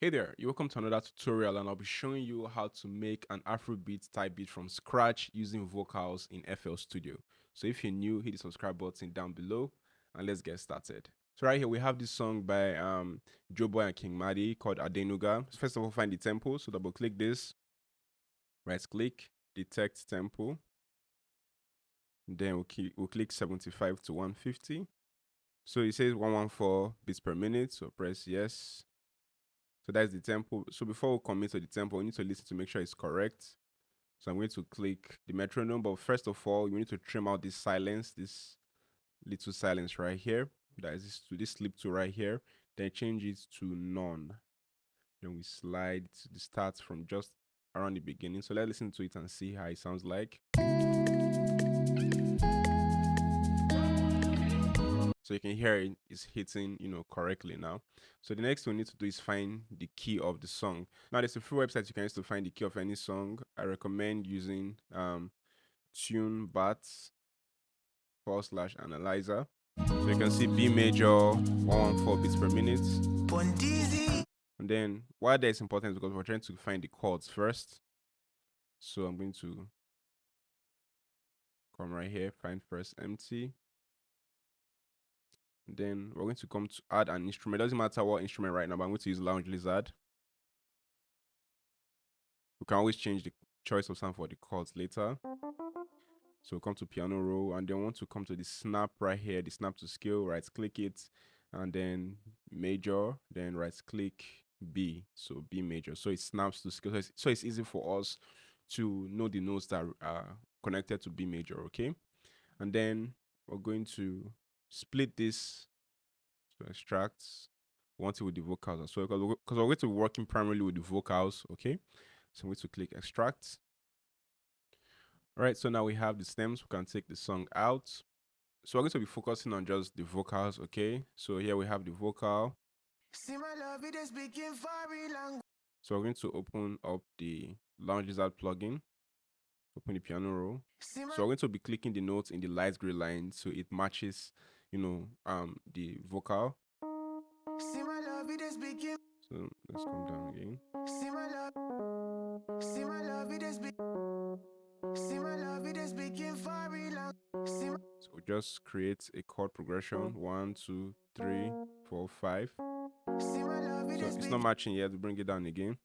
Hey there, you're welcome to another tutorial, and I'll be showing you how to make an Afrobeat type beat from scratch using vocals in FL Studio. So if you're new, hit the subscribe button down below and let's get started. So right here we have this song by Joe Boy and King Madi called Adenuga. So first of all, find the tempo. So double click this, right click, detect tempo. Then we'll click 75 to 150. So it says 114 beats per minute. So press yes. So that's the tempo. So before we commit to the tempo, we need to listen to make sure it's correct. So I'm going to click the metronome, but first of all, you need to trim out this silence, this little silence right here. That is this to this slip to right here. Then change it to none. Then we slide to the start from just around the beginning. So let's listen to it and see how it sounds like. So you can hear it is hitting, correctly now. So the next thing we need to do is find the key of the song. Now there's a free website you can use to find the key of any song. I recommend using TuneBat/analyzer. So you can see B major, 114 beats per minute. And then why that is important is because we're trying to find the chords first. So I'm going to come right here, find first empty. Then we're going to come to add an instrument. It doesn't matter what instrument right now, but I'm going to use Lounge Lizard. We can always change the choice of sound for the chords later. So we'll come to piano roll, and then we want to come to the snap right here, the snap to scale, right click it, and then major, then right click B, so B major. So it snaps to scale. So it's easy for us to know the notes that are connected to B major, okay? And then we're going to split this to extract. We want it with the vocals as well, because we're going to be working primarily with the vocals, okay? So I'm going to click extract. All right, so now we have the stems. We can take the song out. So we're going to be focusing on just the vocals, okay? So here we have the vocal. So we're going to open up the Lounge Lizard plugin, open the piano roll. So we're going to be clicking the notes in the light gray line so it matches, the vocal. So let's come down again. So we just create a chord progression 1, 2, 3, 4, 5. So it's not matching yet. We bring it down again.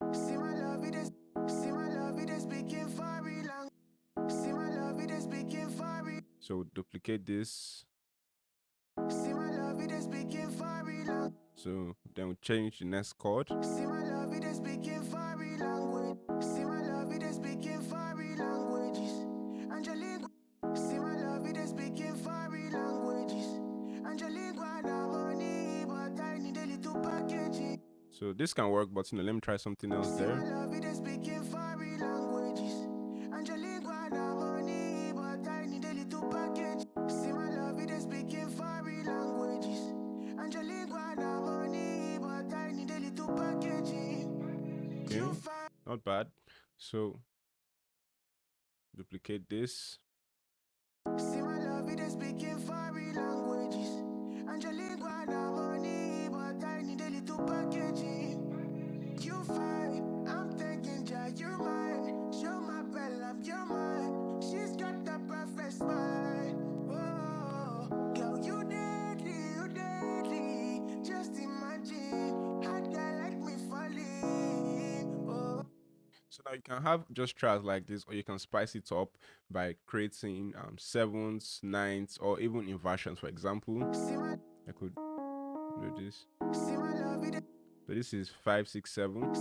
So duplicate this. So then we change the next chord. So this can work, but let me try something else there. Okay, not bad. So duplicate this. So now you can have just tracks like this, or you can spice it up by creating sevens, nines, or even inversions. For example, I could do this. So this is 5, 6, 7.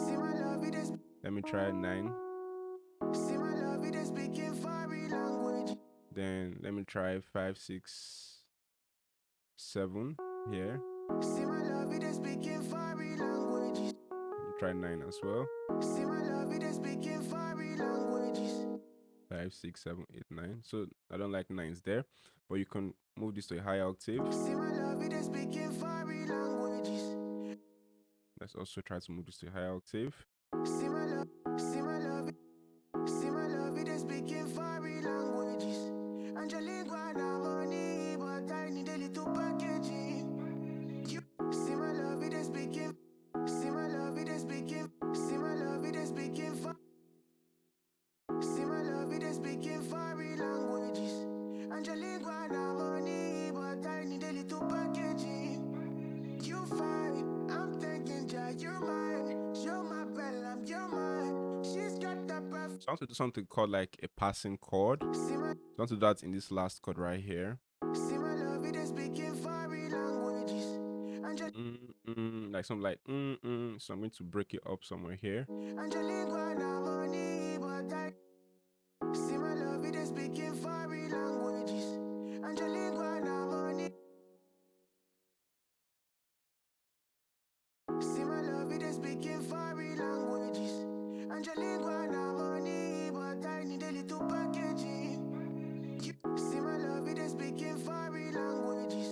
Let me try 9. Then let me try 5, 6, 7 here. Try 9 as well. 5, 6, 7, 8, 9. So I don't like nines there, but you can move this to a higher octave. Let's also try to move this to a higher octave. speaking. See my love, it is speaking for. See my love, it is speaking foreign languages. Angelingua money, but I need a little packaging. You fine, I'm thinking, ja, you're mine. You're my belle, I'm your mine. She's got the perfect. So I want to do something called like a passing chord. So I want to do that in this last chord right here. See my love, it is speaking foreign languages. Like something like So I'm going to break it up somewhere here. Angelingua money, but I. See my love, it is speaking foreign languages. Angelingua money. See my love, it is speaking foreign languages. Angelingua money, but I need a little packaging. See my love, it is speaking foreign languages.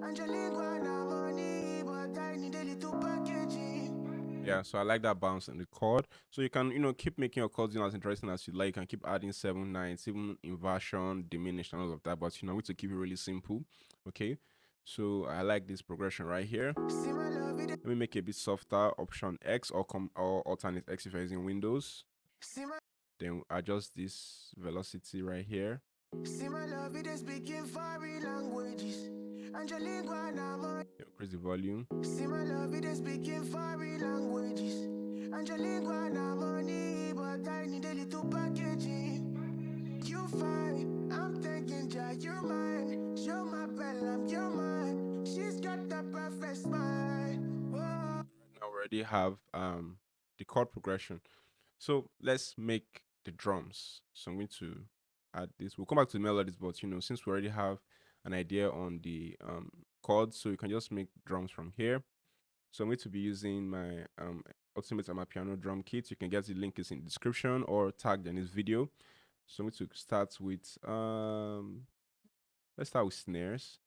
Angelingua money, but I need a little packaging. Yeah, so I like that bounce in the chord. So you can, keep making your chords as interesting as you like. You can keep adding 7/9, even inversion, diminished, and all of that. But we need to keep it really simple. Okay. So I like this progression right here. See my love, it is. Let me make it a bit softer. Option X or alternate X if you're using Windows. See my. Then adjust this velocity right here. See my love, it is speaking foreign languages. Angelingua money. Increase the volume. See my love, it is speaking foreign languages. Angelingua money, but I need a little packaging. You fine, I'm thinking, ja, you're mine. You're my belle, I'm your mine. She's got the perfect smile. Oh. Now we already have the chord progression. So let's make the drums. So I'm going to add this. We'll come back to the melodies, but since we already have an idea on the chords, so you can just make drums from here. So I'm going to be using my Ultimate Amapiano drum kit. You can get the link is in the description or tagged in this video. So I'm going to start with let's start with snares.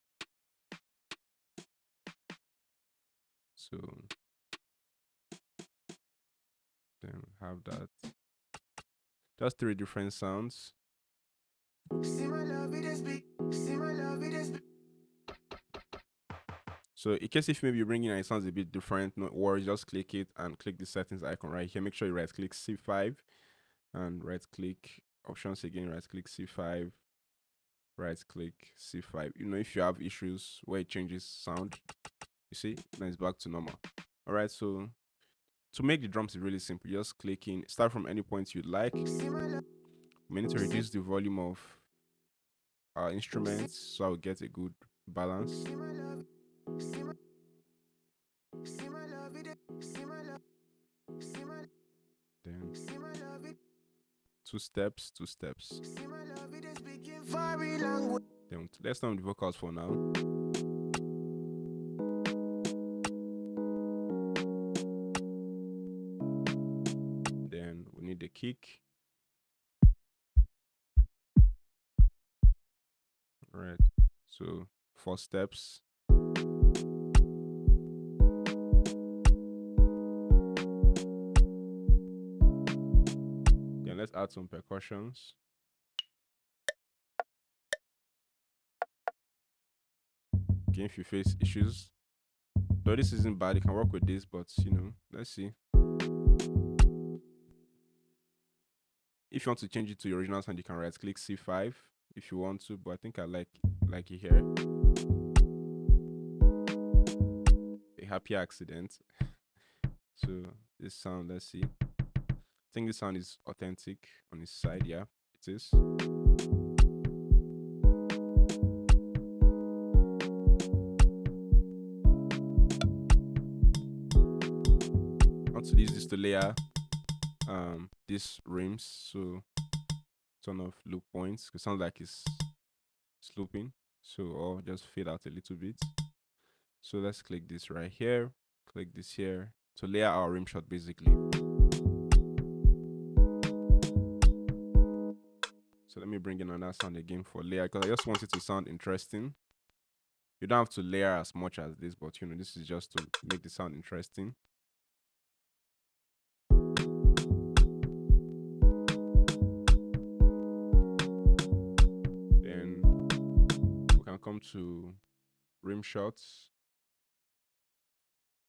So then we have that. Just 3 different sounds. See my love, it is big. See my love, it is big. So in case if maybe you bring in and it sounds a bit different, no worries, just click it and click the settings icon right here. Make sure you right click C5 and right click options again, right click C5, right click C5. If you have issues where it changes sound, you see, then it's back to normal. All right, so to make the drums is really simple. Just click in, start from any point you'd like. We need to reduce the volume of our instruments so I'll get a good balance. See my love, see my. See my love, it is. See my love, see my. Then See my love, it. 2 steps, 2 steps. See my love, it is speaking foreign language. Then let's turn on the vocals for now. Then we need the kick. All right, so 4 steps. Then let's add some percussions. Again, if you face issues, though this isn't bad, you can work with this, but let's see. If you want to change it to your original sound, you can right click C5 if you want to, but I think I like it here. A happy accident. So this sound, let's see. I think this sound is authentic on this side. Yeah, it is. I want to use this to layer these rims, so turn off loop points. It sounds like it's looping, so or just fade out a little bit. So let's click this right here, click this here to layer our rim shot basically. So let me bring in another sound again for layer because I just want it to sound interesting. You don't have to layer as much as this, but this is just to make the sound interesting. Then we can come to rim shots.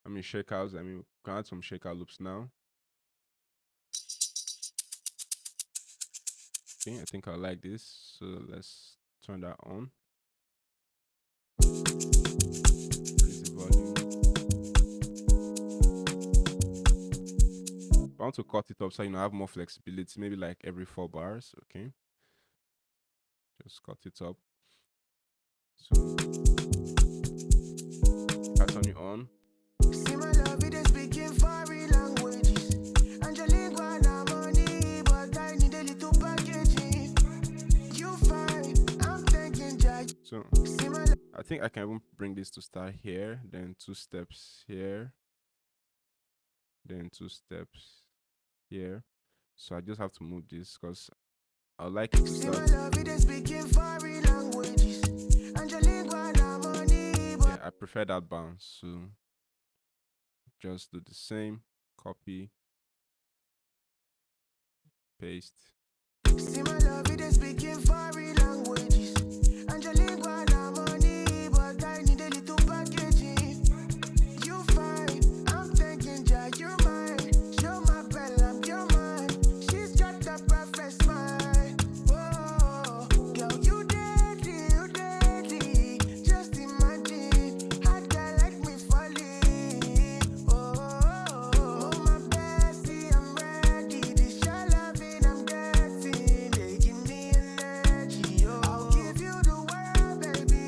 Shakeouts. We can add some shakeout loops now. Okay, I think I like this. So let's turn that on. Raise the volume. I want to cut it up so I have more flexibility, maybe like every 4 bars. Okay, just cut it up. So if I turn it on, See my love, it is speaking foreign languages. Angelina, na money, but I need a little packaging. You fine, I'm thinking Jack. so See my I think I can even bring this to start here, then 2 steps here, then 2 steps here. So I just have to move this because I would like it to start. love, it is speaking foreign languages. Angelina, na money, but Yeah, I prefer that bounce. So just do the same, copy, paste. see my love, it is speaking foreign languages. Angelina, na money, but I need a little packaging. You fine, I'm thinking Jack, you're mine. Show my bella, you're mine. She's got the perfect smile. Oh, girl, you deadly. Just imagine, hot guy like me falling. Oh, my bestie, I'm ready. This your loving, I'm getting. They give me energy. Oh, I'll give you the world, baby.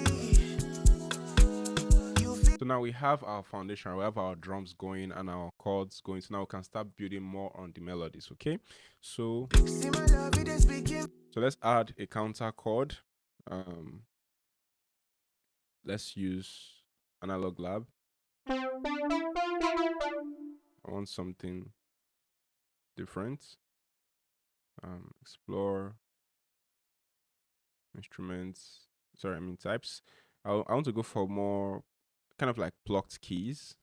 You feel So now we have our foundation, we have our drums going and our chords going. So now we can start building more on the melodies. Okay, so see my love, it is speaking. so let's add a counter chord. Let's use Analog Lab. I want something different. Explore instruments. Sorry, I mean types. I want to go for more kind of like plucked keys.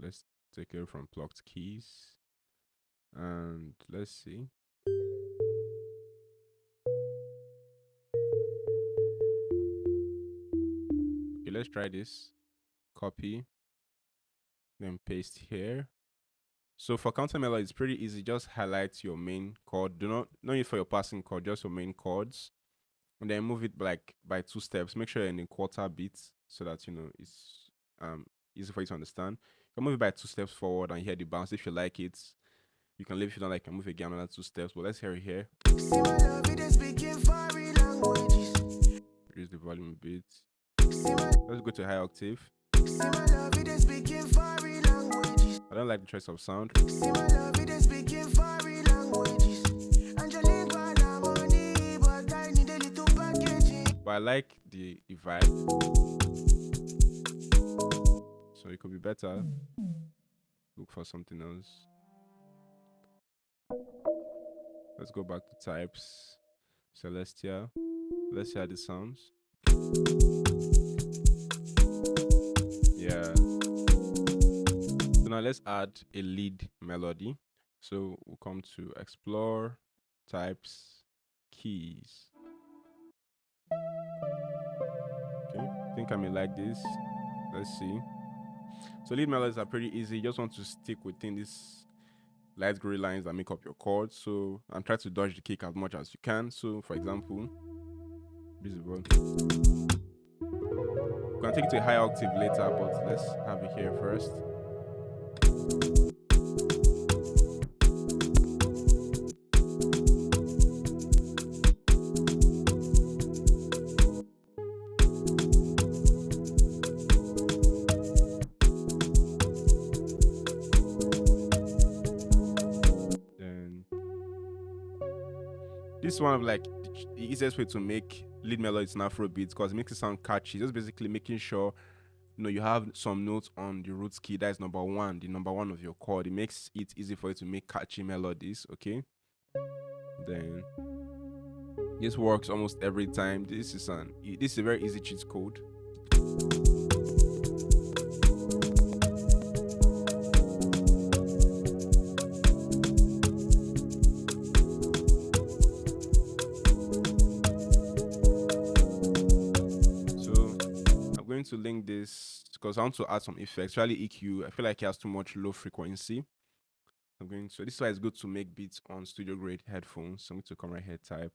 Let's take it from plucked keys. And let's see. Okay, let's try this. Copy, then paste here. So for counter melody, it's pretty easy. Just highlight your main chord. No need for your passing chord, just your main chords. And then move it like by 2 steps. Make sure you're in a quarter beat so that it's easy for you to understand. You can move it by 2 steps forward and hear the bounce. If you like it, you can leave. If you don't like, you can move again another 2 steps. But let's hear it here. See my love, it is speaking foreign languages. Reduce the volume a bit. See my, Let's go to high octave. see my love, it is speaking foreign languages. I don't like the choice of sound. See my love, it is speaking foreign languages. Angelina, na money, but I need a little packaging. But I like the vibe. So it could be better. Look for something else. Let's go back to types. Celestia. Let's hear the sounds. Yeah. So now let's add a lead melody. So we'll come to explore, types, keys. Okay, I think I may like this. Let's see. So lead melodies are pretty easy. You just want to stick within these light gray lines that make up your chords. So and try to dodge the kick as much as you can. So for example, visible. We can take it to a high octave later, but let's have it here first. Then this is one of like the easiest way to make lead melodies in Afrobeat because it makes it sound catchy. Just basically making sure you have some notes on the root key that is number 1, the number 1 of your chord. It makes it easy for you to make catchy melodies. Okay, then this works almost every time. This is a very easy cheat code. To link this because I want to add some effects, especially EQ. I feel like it has too much low frequency. This is why it's good to make beats on studio grade headphones. So I'm going to come right here, type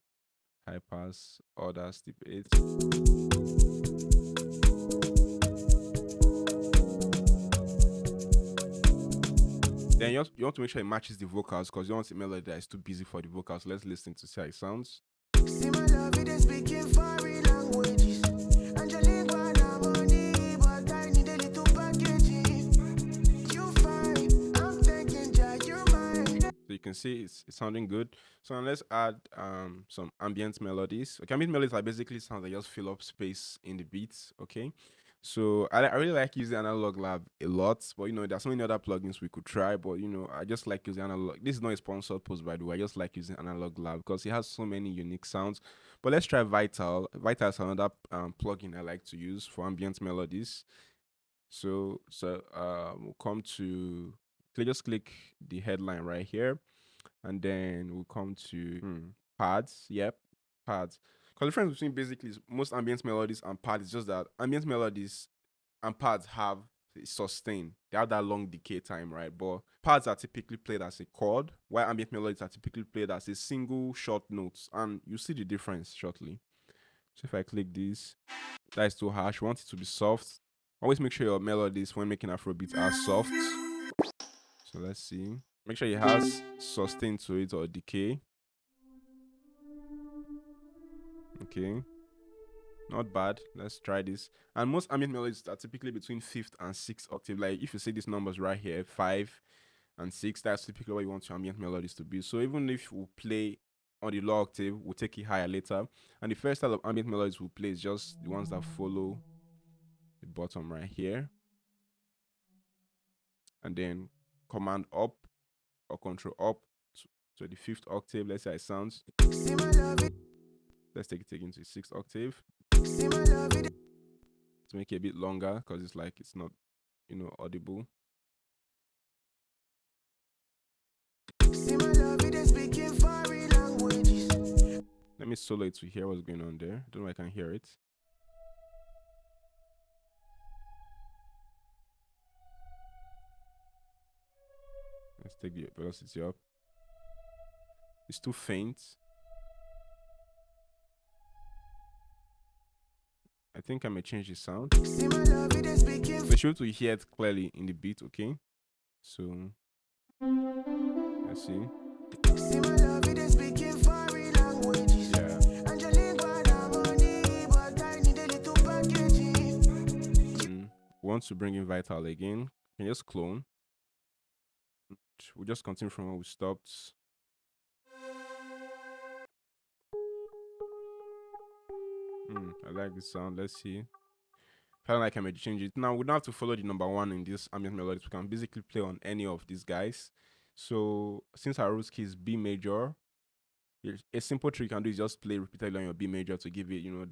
high pass, order, step 8. Then you want to make sure it matches the vocals because you don't want a melody that is too busy for the vocals. Let's listen to see how it sounds. See my love, it is speaking foreign languages. Angelina, money, but I need a little packaging. You fine, I'm taking jack, you're mine. So you can see it's sounding good. So now let's add some ambient melodies. Okay, ambient melodies are basically sounds that just fill up space in the beats. Okay, so I really like using Analog Lab a lot, but there's so many other plugins we could try. But I just like using Analog. This is not a sponsored post, by the way. I just like using Analog Lab because it has so many unique sounds. But let's try Vital. Vital is another plugin I like to use for ambient melodies. So we'll come to just click the headline right here, and then we'll come to pads. Yep, pads. Because the difference between basically most ambient melodies and pads is just that ambient melodies and pads have sustain. They have that long decay time, right? But pads are typically played as a chord, while ambient melodies are typically played as a single short notes, and you see the difference shortly. So if I click this, that is too harsh. You want it to be soft. Always make sure your melodies when making Afrobeats are soft. So let's see. Make sure it has sustain to it or decay. Okay. Not bad. Let's try this. And most ambient melodies are typically between 5th and 6th octave. Like if you see these numbers right here, 5 and 6, that's typically what you want your ambient melodies to be. So even if we play on the low octave, we'll take it higher later. And the first style of ambient melodies we'll play is just the ones that follow the bottom right here. And then command up or control up to the 5th octave. Let's see how it sounds. See my love, Let's take it into the 6th octave see my love, to make it a bit longer because it's like it's not, audible. see my love, it is speaking foreign languages. Let me solo it to hear what's going on there. I don't know if I can hear it. Let's take the velocity up. It's too faint. I think I may change the sound. See my love, it is speaking. Be sure to hear it clearly in the beat, okay? So let's see. See my love, it is speaking foreign languages. Yeah. Angelina, money, but I need a little packaging. We want to bring in Vital again. You can just clone. We'll just continue from where we stopped. I like the sound. Let's see. I don't like I may change it. Now we don't have to follow the number 1 in this ambient melodies. We can basically play on any of these guys. So since our root key is B major, a simple trick you can do is just play repeatedly on your B major to give it,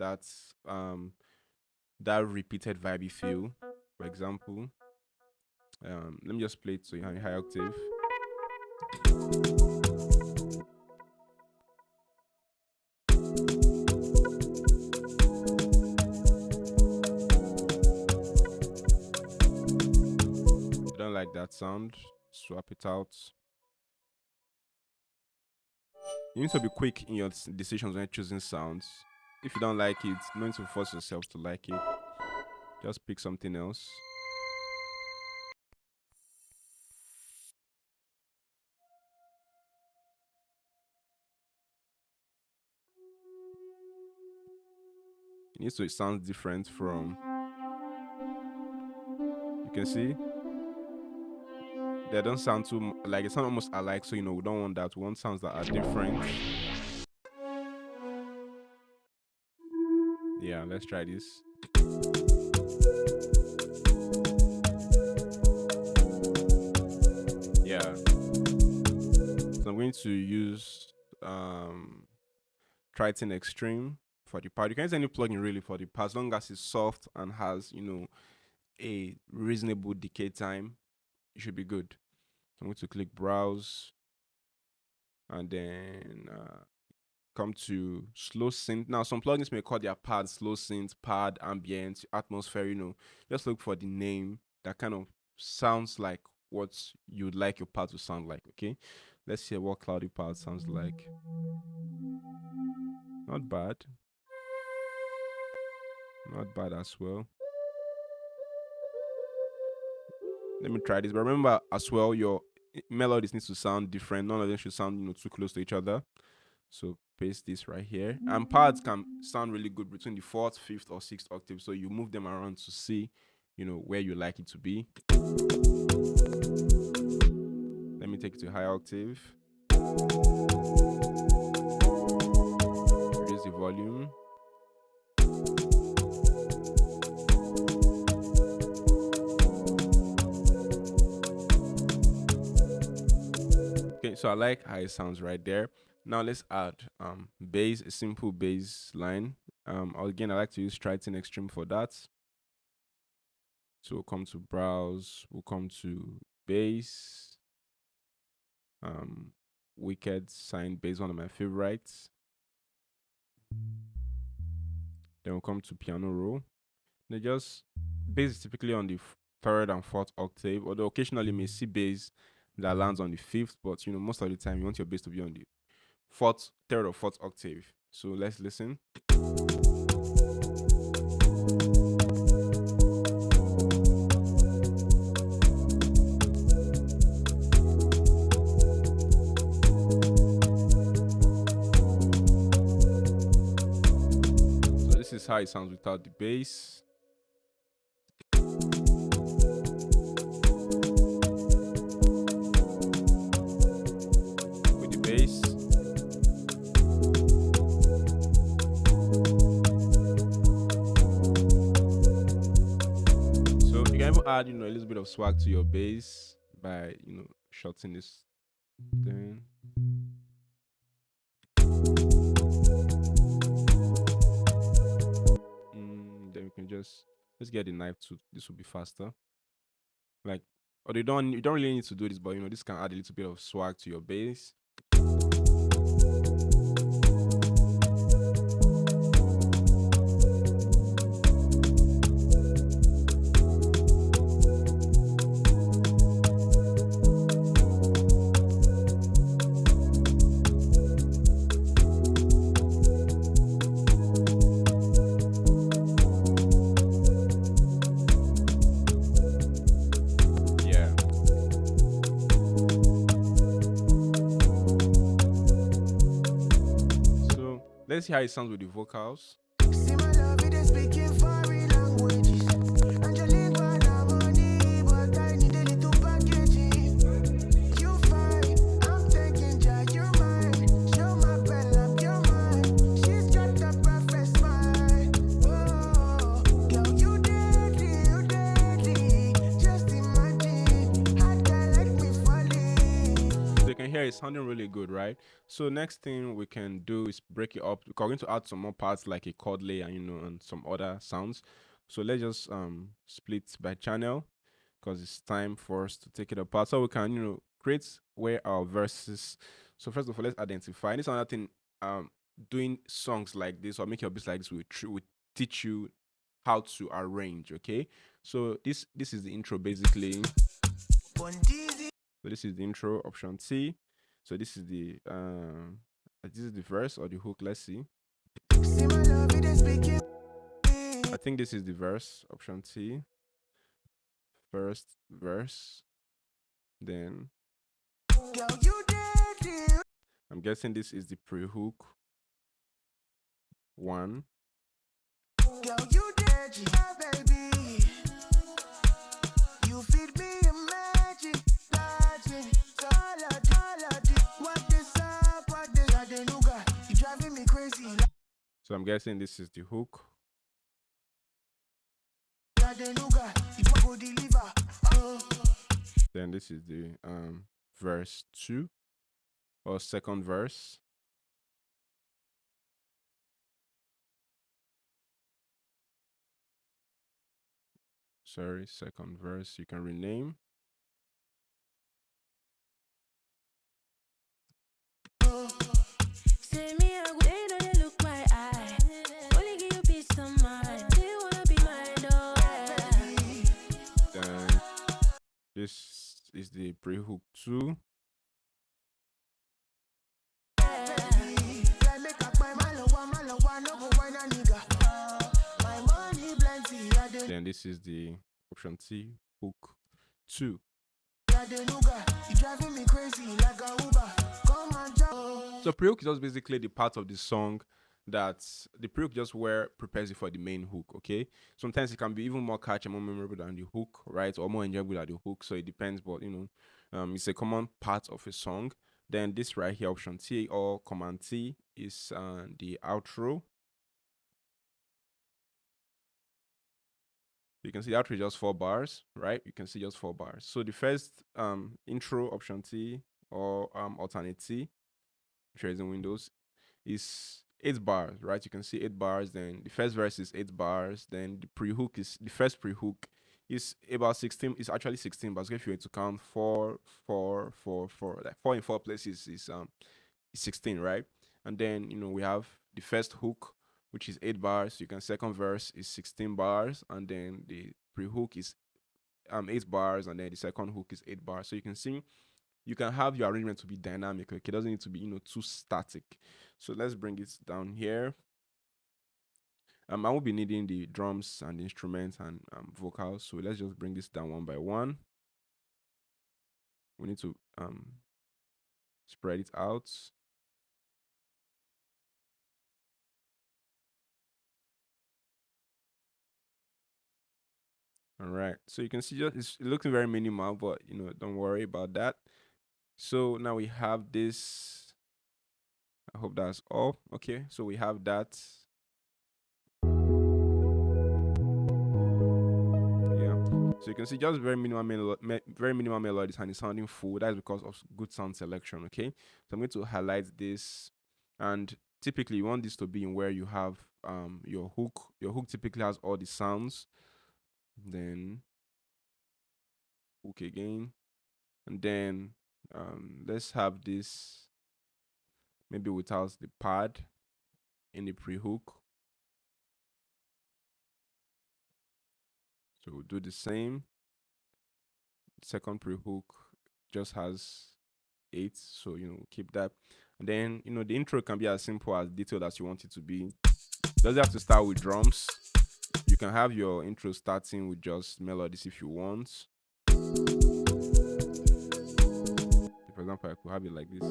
that repeated vibey feel. For example, let me just play it to a high octave. If you don't like that sound, swap it out. You need to be quick in your decisions when choosing sounds. If you don't like it, no need to force yourself to like it. Just pick something else. It needs to sound different from. You can see they don't sound too like it sound almost alike. So we don't want that. We want sounds that are different. Yeah, let's try this. Yeah. So I'm going to use Triton Extreme for the pad. You can use any plugin really for the pad as long as it's soft and has a reasonable decay time. It should be good. So I'm going to click browse, and then come to slow synth. Now, some plugins may call their pad slow synth, pad, ambient, atmosphere. Just look for the name that kind of sounds like what you'd like your pad to sound like. Okay, let's hear what cloudy pad sounds like. Not bad. Not bad as well. Let me try this. But remember as well, your melodies need to sound different. None of them should sound, too close to each other. So paste this right here. And pads can sound really good between the 4th, 5th, or 6th octave. So you move them around to see, where you like it to be. Let me take it to high octave. Reduce the volume. Okay, so I like how it sounds right there. Now let's add bass, a simple bass line. Again, I like to use Triton Extreme for that. So we'll come to browse, we'll come to bass. Wicked Sign Bass, one of my favorites. Then we'll come to piano roll. They just bass is typically on the 3rd and 4th octave, although occasionally you may see bass that lands on the 5th, but most of the time you want your bass to be on the 4th, 3rd, or 4th octave. So let's listen. So this is how it sounds without the bass. With the bass. So you can even add, a little bit of swag to your bass by, shortening this thing. Then we can let's get the knife too. This will be faster. Or you don't really need to do this, but this can add a little bit of swag to your bass. Let's see how it sounds with the vocals. See my love, it is speaking foreign languages. Angelica, na money, but I need a little packaging. You fine, I'm taking ya, you're mine. Show my bella, you're mine. She's got the perfect smile. Oh, girl, you deadly. Just imagine, hot girl like me falling. So you can hear it's sounding really good, right? So next thing we can do is break it up. We're going to add some more parts like a chord layer, and some other sounds. So let's just split by channel because it's time for us to take it apart. So we can, create where our verses. So first of all, let's identify. And this is another thing. Doing songs like this or make your beats like this will teach you how to arrange. Okay. So this is the intro basically. So this is the intro, option T. So this is the verse or the hook. Let's see. I think this is the verse, option T. First verse, then I'm guessing this is the pre-hook. 1. Girl, you deadly, baby. You feed me a magic. What this up, what this Adenuga? You driving me crazy. So I'm guessing this is the hook. Adenuga, you go deliver. Then this is the verse 2 or second verse. Sorry, second verse. You can rename. Say say me, I go, they don't look my eye. Only give you peace of mind. They wanna be mine, oh yeah. Then this is the pre-hook 2. Then this is the option C, hook 2. So pre-hook is just basically the part of the song that the pre-hook just where prepares you for the main hook, okay? Sometimes it can be even more catchy, more memorable than the hook, right? Or more enjoyable than the hook, so it depends, but it's a common part of a song. Then this right here, option T or command T, is the outro. You can see the outro is just 4 bars, right? You can see just 4 bars. So the first intro, option T or alternate T, if you're using Windows, is 8 bars, right? You can see 8 bars. Then the first verse is 8 bars. Then the pre-hook is the first pre-hook is about 16. It's actually 16 bars. If you were to count 4, 4, 4, 4, like 4 in 4 places is 16, right? And then we have the first hook, which is 8 bars. You can second verse is 16 bars, and then the pre-hook is 8 bars, and then the second hook is 8 bars. So you can see you can have your arrangement to be dynamic. Like it doesn't need to be too static. So let's bring it down here. I will be needing the drums and instruments and vocals. So let's just bring this down one by one. We need to spread it out. All right, so you can see it's looking very minimal, but don't worry about that. So now we have this. I hope that's all. Okay, so we have that. Yeah, so you can see just very minimal melodies, and it's sounding full. That's because of good sound selection. Okay, so I'm going to highlight this, and typically you want this to be in where you have your hook. Your hook typically has all the sounds. Then hook again, and then let's have this maybe without the pad in the pre-hook. So we'll do the same. Second pre-hook just has 8, so keep that. And then the intro can be as simple as detailed as you want it to be. Doesn't have to start with drums. You can have your intro starting with just melodies if you want. For example, I could have it like this.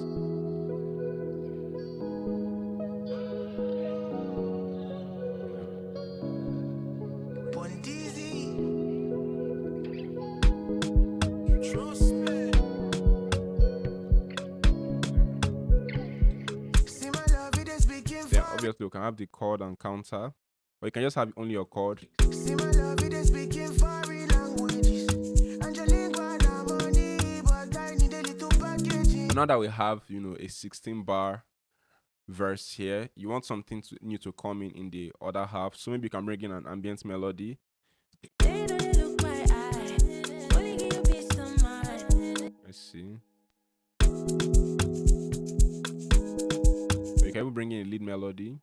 Then obviously you can have the chord and counter, or you can just have only your chord. Now that we have a 16 bar verse here, you want something new to come in the other half, so maybe you can bring in an ambient melody. Let's see. So you can even bring in a lead melody.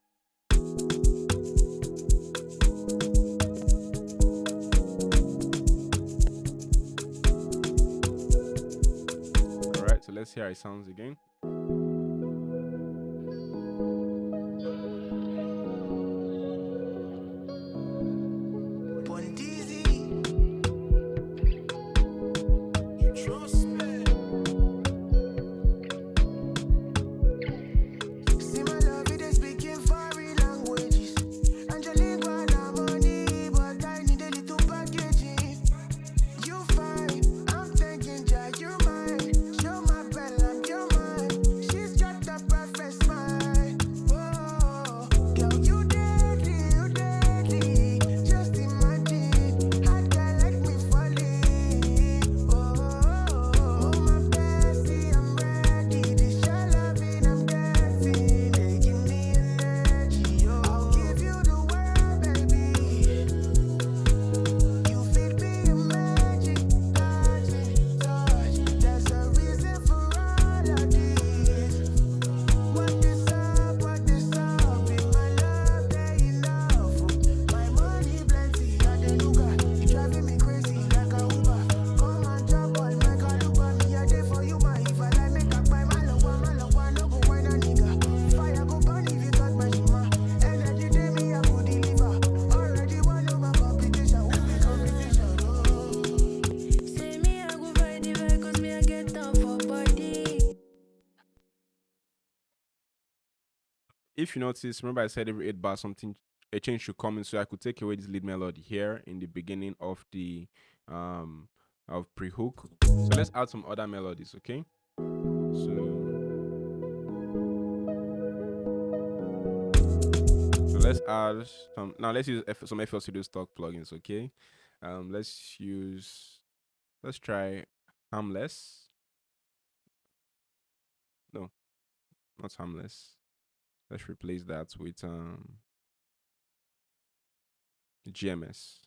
Alright, so let's hear how it sounds again. if you notice, remember I said every 8 bars something a change should come in, so I could take away this lead melody here in the beginning of the um of pre-hook. So let's add some other melodies, okay? So let's add some. Now let's use some FL Studio stock plugins, okay? Let's try Harmless. No, not Harmless. Let's replace that with GMS.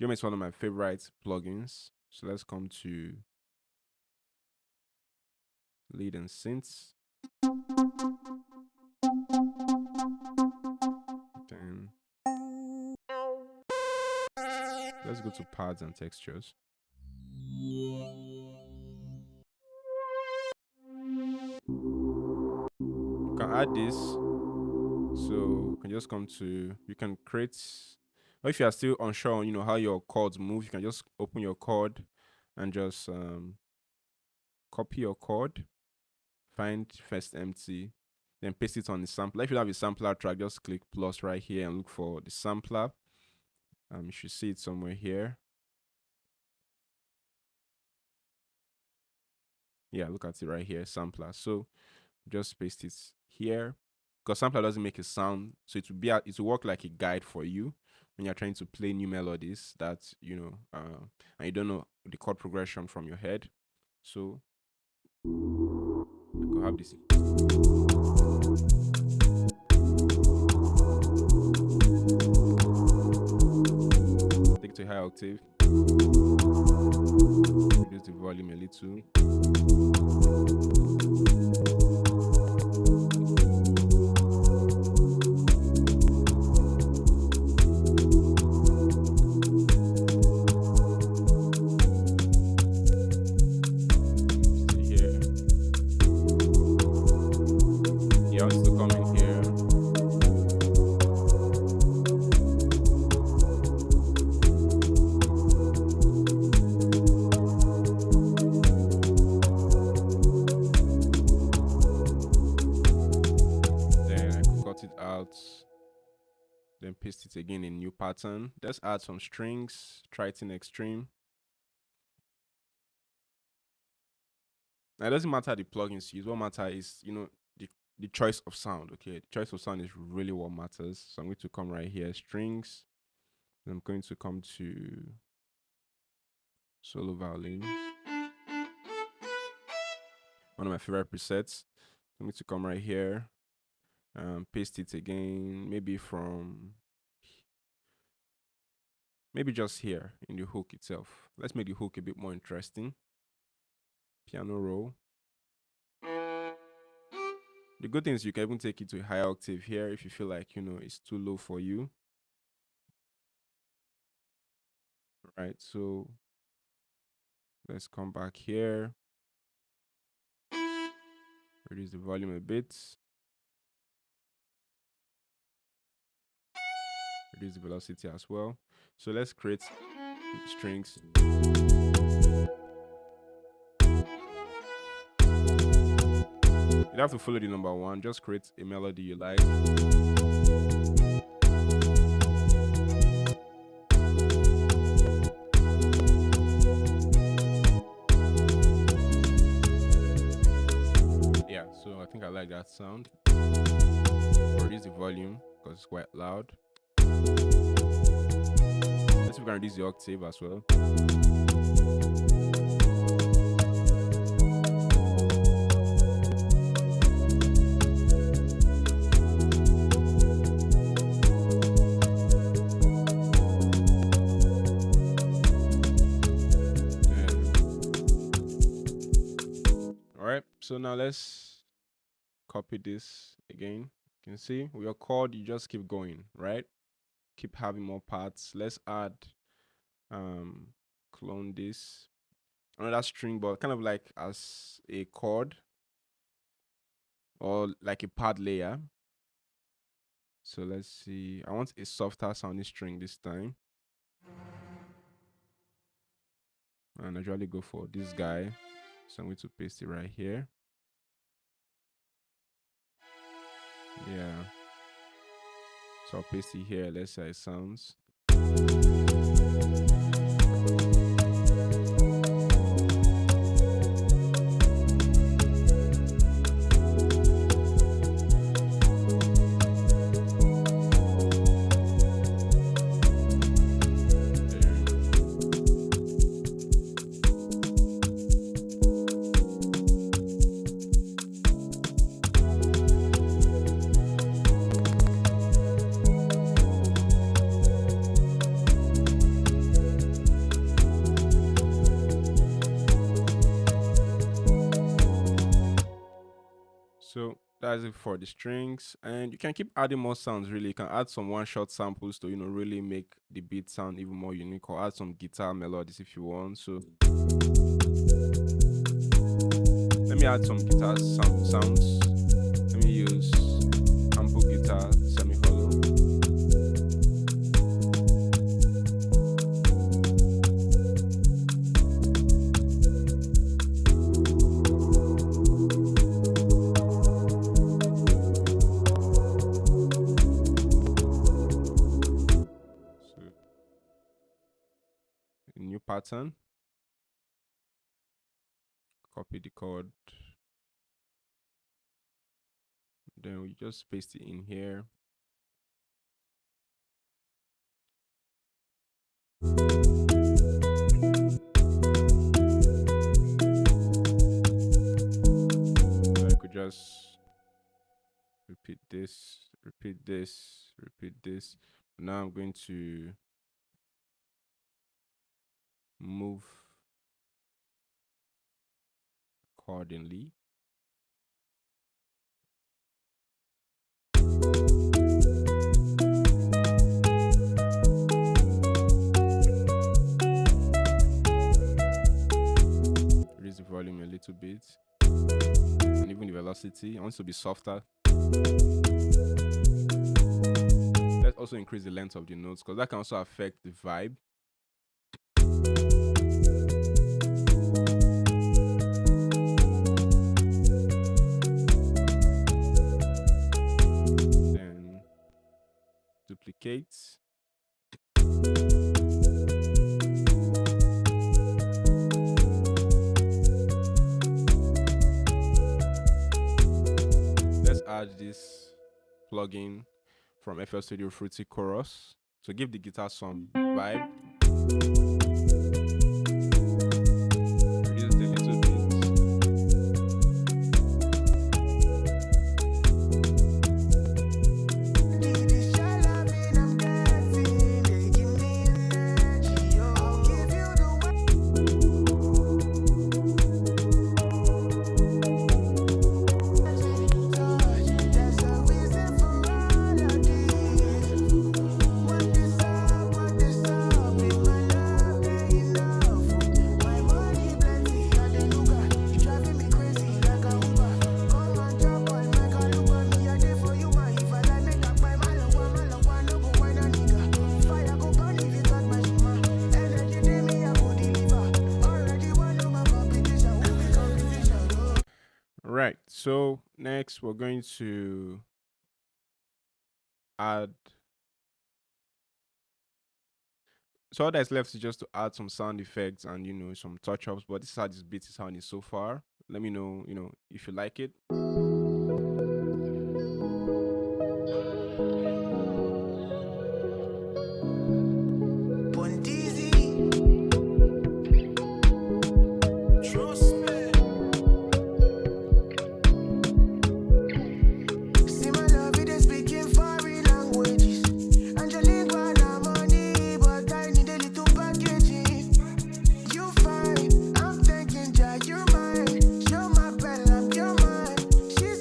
GMS is one of my favorite plugins. So let's come to lead and synths. Then let's go to pads and textures. You can add this. So you can just come to, you can create, or if you are still unsure on, how your chords move, you can just open your chord and just copy your chord, find first empty, then paste it on the sampler. If you have a sampler track, just click plus right here and look for the sampler. You should see it somewhere here. Yeah, look at it right here, sampler. So just paste it here, because sampler doesn't make a sound, so it will work like a guide for you when you're trying to play new melodies that and you don't know the chord progression from your head. So I could have this. Take it to a high octave, reduce the volume a little. See here. Yeah, I'll still come in here. Then I could cut it out. Then paste it again in new pattern. Let's add some strings, try it in extreme. Now, it doesn't matter the plugins you use. What matters is, the choice of sound, okay? The choice of sound is really what matters. So I'm going to come right here, strings. And I'm going to come to solo violin. One of my favorite presets. I'm going to come right here, paste it again, maybe just here in the hook itself. Let's make the hook a bit more interesting. Piano roll. The good thing is you can even take it to a higher octave here if you feel like, it's too low for you. Right, so let's come back here. Reduce the volume a bit. Reduce the velocity as well. So let's create strings. You don't have to follow the number one, just create a melody you like. Yeah, so I think I like that sound. Reduce the volume because it's quite loud. Let's see if we can reduce the octave as well. Alright, so now let's copy this again. You can see with your chord, you just keep going, right? Keep having more parts. Let's add clone this, another string, but kind of like as a chord or like a pad layer. So let's see, I want a softer sounding string this time, and I usually go for this guy, so I'm going to paste it right here. Yeah. So I'll paste it here. Let's see how it sounds. So that's it for the strings, and you can keep adding more sounds. Really, you can add some one-shot samples to really make the beat sound even more unique, or add some guitar melodies if you want. So let me add some guitar sounds. Let me use ample guitar semi-hollow. So a new pattern. Copy the chord. Then we just paste it in here. So I could just repeat this, repeat this, repeat this. Now I'm going to move accordingly. Raise the volume a little bit, and even the velocity. I want it to be softer. Let's also increase the length of the notes, because that can also affect the vibe. Then duplicate. Let's add this plugin from FL Studio Fruity Chorus to give the guitar some vibe. Reduce it a little bit. Right. So next we're going to add. So all that's left is just to add some sound effects and some touch ups. But this is how this beat is sounding so far. Let me know, if you like it. You're mine, you're my bella, you're mine. She's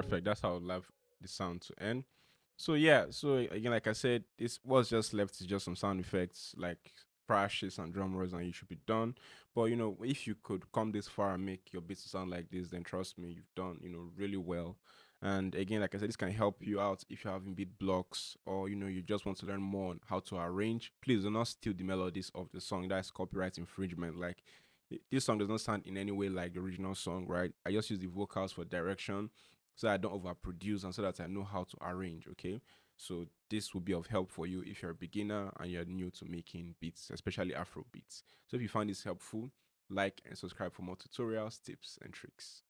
Perfect. That's how I would love the sound to end. So yeah, so again, like I said, this was just left is just some sound effects like crashes and drum rolls, and you should be done. But if you could come this far and make your beats sound like this, then trust me, you've done really well. And again, like I said, this can help you out if you're having beat blocks, or you just want to learn more on how to arrange. Please do not steal the melodies of the song. That's copyright infringement. Like this song does not sound in any way like the original song, right? I just use the vocals for direction so I don't overproduce and so that I know how to arrange, okay? So this will be of help for you if you're a beginner and you're new to making beats, especially Afro beats. So if you find this helpful, like and subscribe for more tutorials, tips, and tricks.